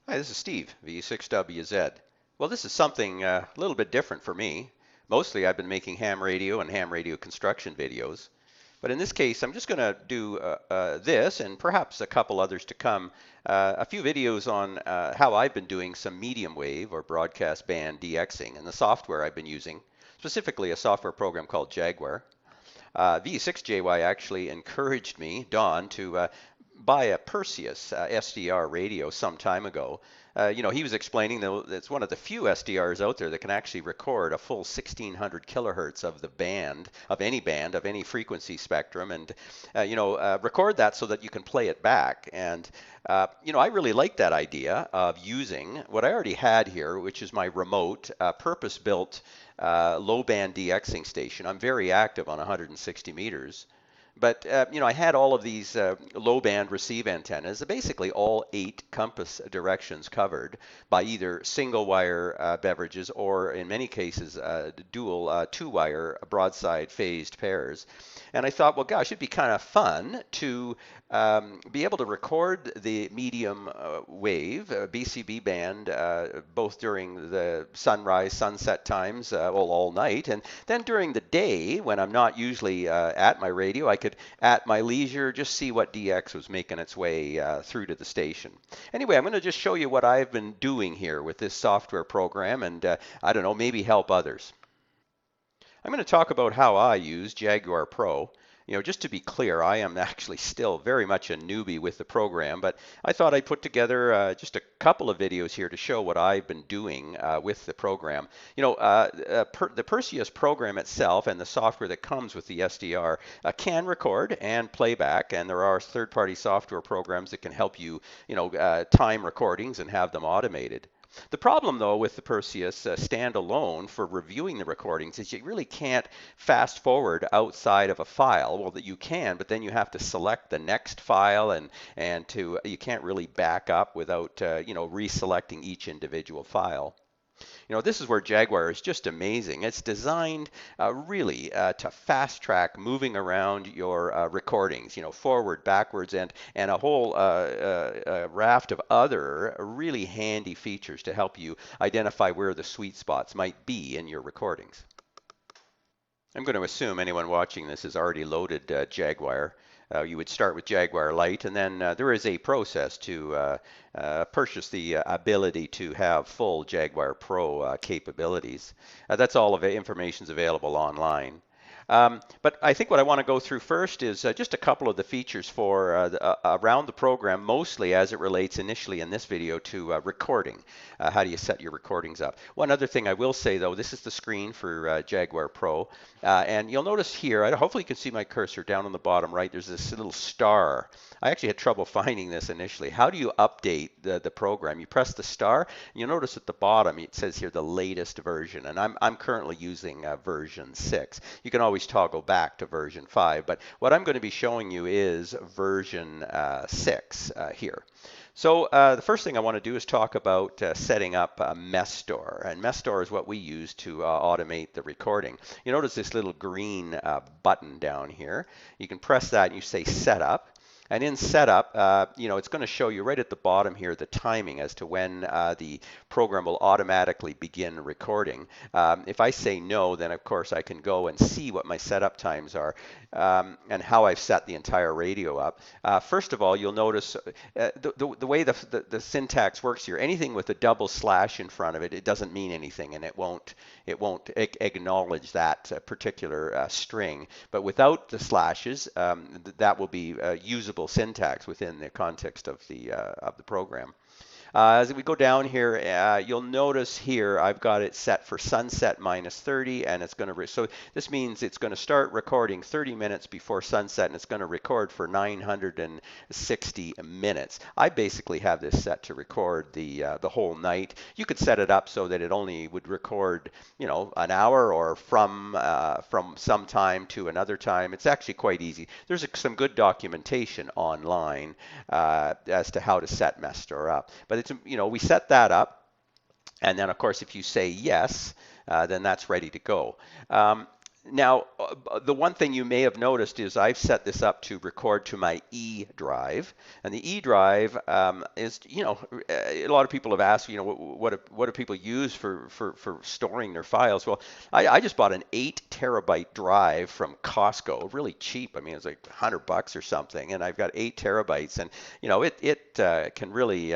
Hi, this is Steve, V6WZ. Well, this is something a little bit different for me. Mostly I've been making ham radio and ham radio construction videos. But in this case, I'm just going to do this and perhaps a couple others to come. A few videos on how I've been doing some medium wave or broadcast band DXing and the software I've been using, specifically a software program called Jaguar. V6JY actually encouraged me, Don, to buy a Perseus SDR radio some time ago. He was explaining that it's one of the few SDRs out there that can actually record a full 1600 kilohertz of the band, of any frequency spectrum, and record that so that you can play it back. And I really like that idea of using what I already had here, which is my remote, purpose-built low band DXing station. I'm very active on 160 meters. But I had all of these low band receive antennas, basically all 8 compass directions covered by either single wire beverages or in many cases dual 2-wire broadside phased pairs. And I thought, well, gosh, it'd be kind of fun to be able to record the medium wave BCB band both during the sunrise, sunset times, all night, and then during the day when I'm not usually at my radio, I could at my leisure just see what DX was making its way through to the station. Anyway, I'm going to just show you what I've been doing here with this software program, and I don't know, maybe help others. I'm going to talk about how I use Jaguar Pro. Just to be clear, I am actually still very much a newbie with the program, but I thought I'd put together just a couple of videos here to show what I've been doing with the program. The Perseus program itself and the software that comes with the SDR can record and playback, and there are third-party software programs that can help you, time recordings and have them automated. The problem, though, with the Perseus standalone for reviewing the recordings is you really can't fast forward outside of a file. Well, that you can, but then you have to select the next file, and you can't really back up without reselecting each individual file. This is where Jaguar is just amazing. It's designed really to fast track moving around your recordings, forward, backwards, and a whole raft of other really handy features to help you identify where the sweet spots might be in your recordings. I'm going to assume anyone watching this has already loaded Jaguar. You would start with Jaguar Lite, and then there is a process to purchase the ability to have full Jaguar Pro capabilities. That's all of the information is available online. But I think what I want to go through first is just a couple of the features for around the program, mostly as it relates initially in this video to recording. How do you set your recordings up? One other thing I will say, though, this is the screen for Jaguar Pro. And you'll notice here, hopefully you can see my cursor down on the bottom right, there's this little star. I actually had trouble finding this initially. How do you update the program? You press the star, and you'll notice at the bottom it says here the latest version, and I'm currently using version 6. You can always toggle back to version 5, but what I'm going to be showing you is version 6 here. So the first thing I want to do is talk about setting up Mestor, and Mestor is what we use to automate the recording. You notice this little green button down here. You can press that and you say Setup. And in setup, it's going to show you right at the bottom here the timing as to when the program will automatically begin recording. If I say no, then of course I can go and see what my setup times are and how I've set the entire radio up. First of all, you'll notice the way the syntax works here. Anything with a double slash in front of it, it doesn't mean anything, and it won't acknowledge that particular string. But without the slashes, that will be usable syntax within the context of the program. As we go down here, you'll notice here I've got it set for sunset minus 30, and it's going to, so this means it's going to start recording 30 minutes before sunset, and it's going to record for 960 minutes. I basically have this set to record the whole night. You could set it up so that it only would record, an hour or from some time to another time. It's actually quite easy. There's some good documentation online as to how to set Mestor up. But we set that up, and then of course if you say yes, then that's ready to go. Now, the one thing you may have noticed is I've set this up to record to my E drive, and the E drive is, a lot of people have asked, what do people use for storing their files? Well, I just bought an 8 terabyte drive from Costco, really cheap. I mean, it's like $100 or something, and I've got 8 terabytes, and it can really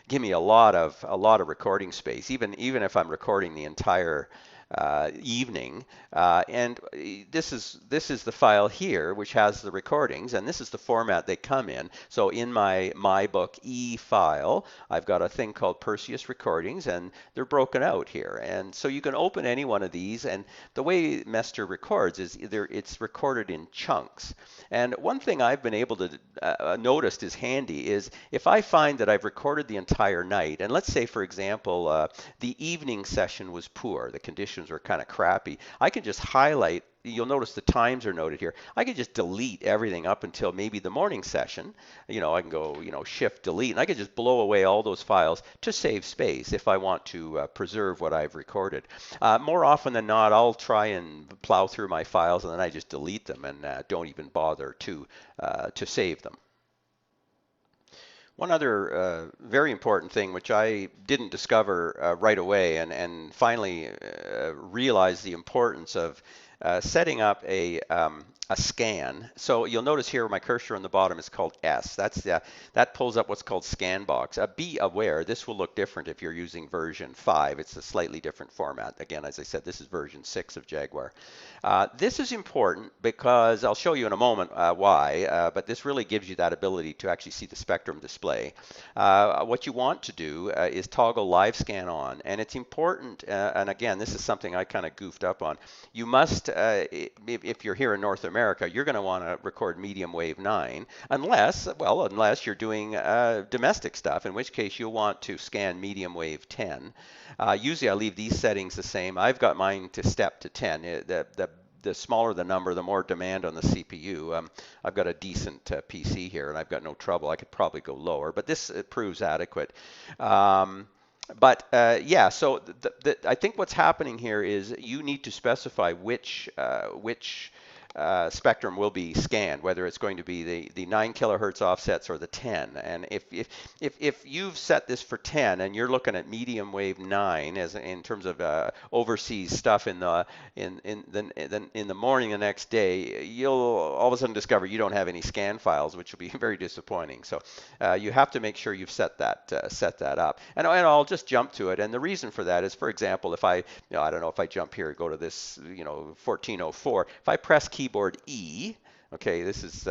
give me a lot of recording space, even if I'm recording the entire evening. And this is the file here, which has the recordings, and this is the format they come in. So in my book E file, I've got a thing called Perseus Recordings, and they're broken out here. And so you can open any one of these, and the way Mestor records is it's recorded in chunks. And one thing I've been able to notice is handy is if I find that I've recorded the entire night, and let's say, for example, the evening session was poor, the conditions were kind of crappy, I can just highlight. You'll notice the times are noted here. I can just delete everything up until maybe the morning session. I can go, shift delete, and I can just blow away all those files to save space if I want to preserve what I've recorded. More often than not, I'll try and plow through my files and then I just delete them and don't even bother to save them. One other very important thing, which I didn't discover right away, and finally realized the importance of setting up a scan. So you'll notice here my cursor on the bottom is called S. That pulls up what's called scan box. Be aware, this will look different if you're using version 5. It's a slightly different format. Again, as I said, this is version 6 of Jaguar. This is important because I'll show you in a moment why, but this really gives you that ability to actually see the spectrum display. What you want to do is toggle live scan on, and it's important, and again, this is something I kind of goofed up on. You must, if you're here in North America, you're going to want to record medium wave 9, unless you're doing domestic stuff, in which case you'll want to scan medium wave 10. Usually I leave these settings the same. I've got mine to step to 10. The smaller the number, the more demand on the CPU. I've got a decent PC here, and I've got no trouble. I could probably go lower, but this proves adequate. Yeah, so I think what's happening here is you need to specify which spectrum will be scanned, whether it's going to be the 9 kilohertz offsets or the 10. And if you've set this for 10 and you're looking at medium wave 9 as in terms of overseas stuff in the morning the next day, you'll all of a sudden discover you don't have any scan files, which will be very disappointing. So you have to make sure you've set that up. And I'll just jump to it. And the reason for that is, for example, if I don't know, if I jump here, go to this 1404, if I press keyboard E, okay, this is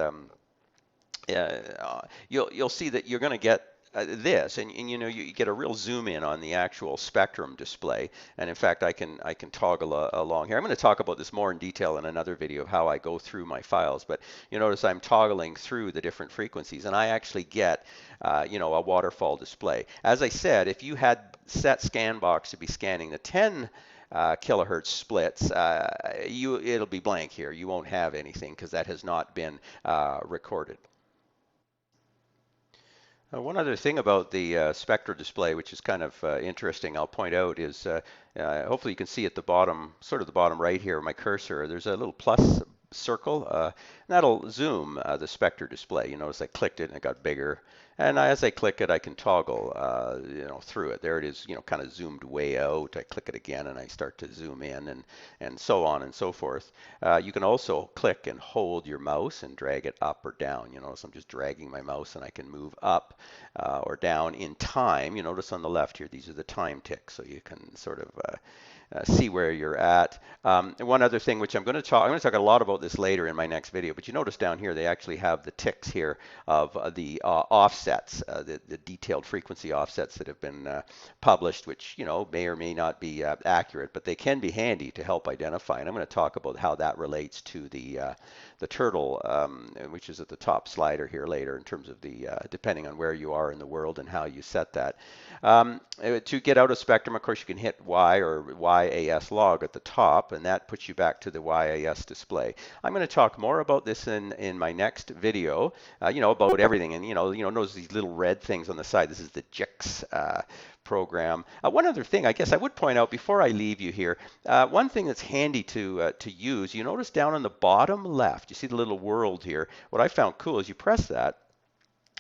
you'll see that you're going to get this, and you get a real zoom in on the actual spectrum display. And in fact, I can toggle along here. I'm going to talk about this more in detail in another video of how I go through my files. But you notice I'm toggling through the different frequencies, and I actually get a waterfall display. As I said, if you had set scan box to be scanning the 10 kilohertz splits, it'll be blank here. You won't have anything because that has not been recorded. One other thing about the spectral display, which is kind of interesting, I'll point out, is hopefully you can see at the bottom, sort of the bottom right here, my cursor, there's a little plus circle. That'll zoom the spectral display. You notice I clicked it and it got bigger. And as I click it, I can toggle through it. There it is, kind of zoomed way out. I click it again and I start to zoom in, and so on and so forth. You can also click and hold your mouse and drag it up or down. You notice I'm just dragging my mouse and I can move up or down in time. You notice on the left here, these are the time ticks, so you can sort of see where you're at. And one other thing, which I'm going to talk a lot about this later in my next video, but you notice down here they actually have the ticks here of the offsets, the detailed frequency offsets that have been published, which may or may not be accurate, but they can be handy to help identify. And I'm going to talk about how that relates to the turtle, which is at the top slider here later, in terms of the depending on where you are in the world and how you set that. To get out of spectrum, of course, you can hit Y or Y YAS log at the top, and that puts you back to the YAS display. I'm going to talk more about this in my next video, about everything. And notice these little red things on the side. This is the Jix program. One other thing I guess I would point out before I leave you here, one thing that's handy to use, you notice down on the bottom left, you see the little world here. What I found cool is you press that,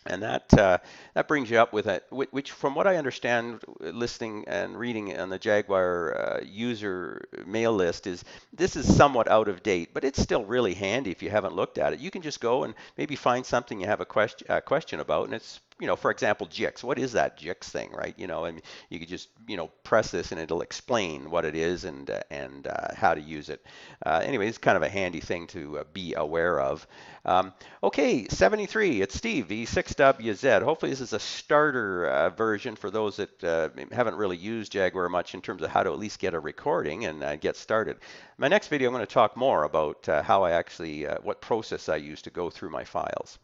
and that brings you up with it, which from what I understand, listening and reading on the Jaguar user mail list, this is somewhat out of date, but it's still really handy if you haven't looked at it. You can just go and maybe find something you have a question about, and it's, for example, Jix. What is that Jix thing, right? And you could just, press this and it'll explain what it is and how to use it. Anyway, it's kind of a handy thing to be aware of. Okay, 73, it's Steve, V6WZ. Hopefully this is a starter version for those that haven't really used Jaguar much in terms of how to at least get a recording and get started. My next video, I'm going to talk more about how I actually, what process I use to go through my files.